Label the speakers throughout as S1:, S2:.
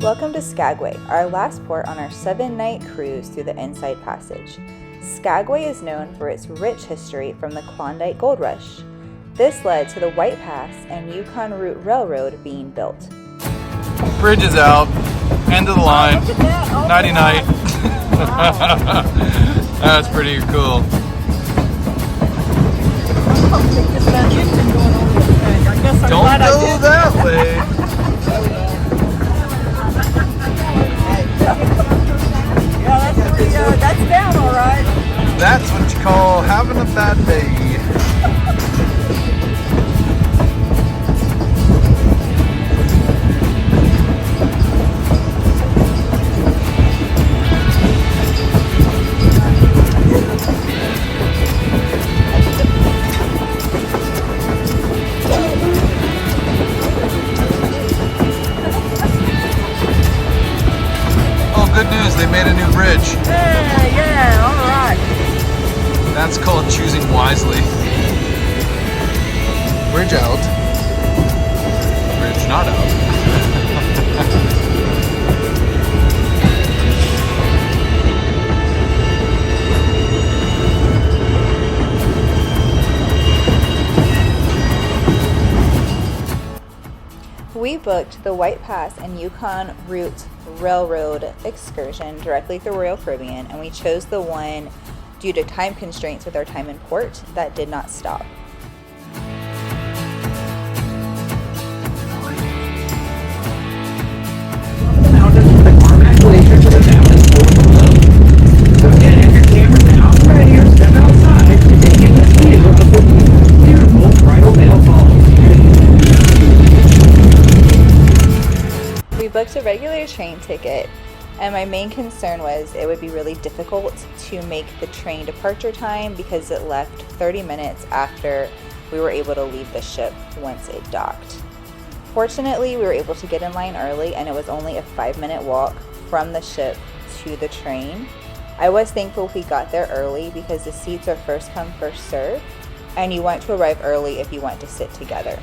S1: Welcome to Skagway, our last port on our 7-night cruise through the Inside Passage. Skagway is known for its rich history from the Klondike Gold Rush. This led to the White Pass and Yukon Route Railroad being built.
S2: Bridge is out, end of the line, nighty night. Wow. That's pretty cool. Don't go that way.
S3: Yeah, that's down all right.
S2: That's what you call having a bad day. Good news, they made a new bridge.
S3: Yeah, all right.
S2: That's called choosing wisely. Bridge out. Bridge not out.
S1: We booked the White Pass and Yukon Route Railroad excursion directly through Royal Caribbean, and we chose the one due to time constraints with our time in port that did not stop.
S4: Now doesn't the Carmack Glacier to the valley below. So again, have your camera now, ready or step outside to take in the view of the beautiful Bridal Veil Falls.
S1: We booked a regular train ticket, and my main concern was it would be really difficult to make the train departure time because it left 30 minutes after we were able to leave the ship once it docked. Fortunately, we were able to get in line early, and it was only a 5-minute walk from the ship to the train. I was thankful we got there early because the seats are first come, first serve, and you want to arrive early if you want to sit together.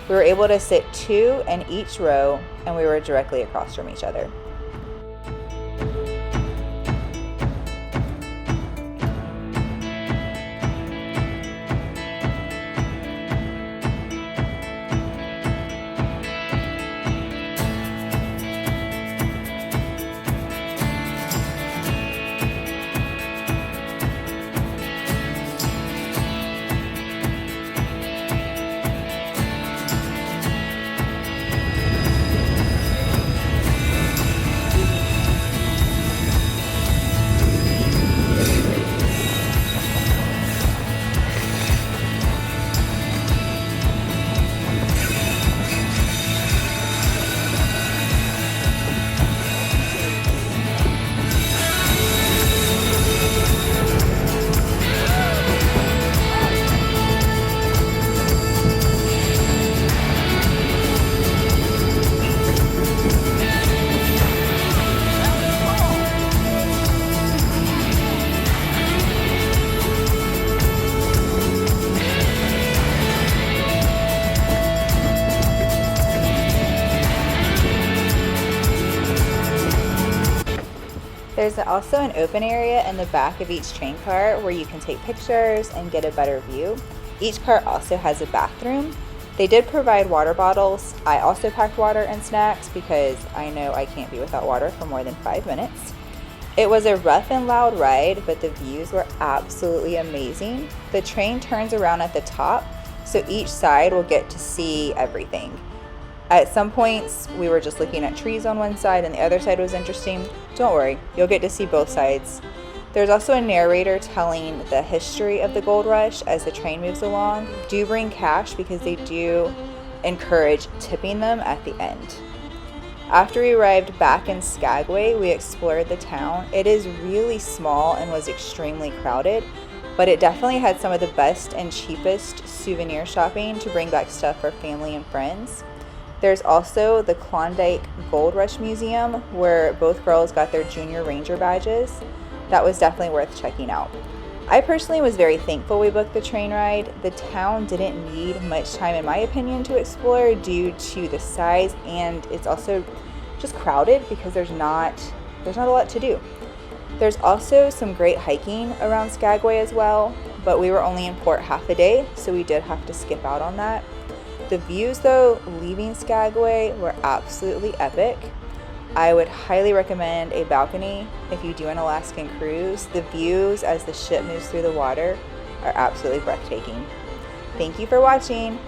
S1: We were able to sit 2 in each row, and we were directly across from each other. There's also an open area in the back of each train car where you can take pictures and get a better view. Each car also has a bathroom. They did provide water bottles. I also packed water and snacks because I know I can't be without water for more than 5 minutes. It was a rough and loud ride, but the views were absolutely amazing. The train turns around at the top, so each side will get to see everything. At some points, we were just looking at trees on one side and the other side was interesting. Don't worry, you'll get to see both sides. There's also a narrator telling the history of the gold rush as the train moves along. Do bring cash because they do encourage tipping them at the end. After we arrived back in Skagway, we explored the town. It is really small and was extremely crowded, but it definitely had some of the best and cheapest souvenir shopping to bring back stuff for family and friends. There's also the Klondike Gold Rush Museum where both girls got their Junior Ranger badges. That was definitely worth checking out. I personally was very thankful we booked the train ride. The town didn't need much time in my opinion to explore due to the size, and it's also just crowded because there's not a lot to do. There's also some great hiking around Skagway as well, but we were only in port half a day, so we did have to skip out on that. The views though, leaving Skagway, were absolutely epic. I would highly recommend a balcony if you do an Alaskan cruise. The views as the ship moves through the water are absolutely breathtaking. Thank you for watching.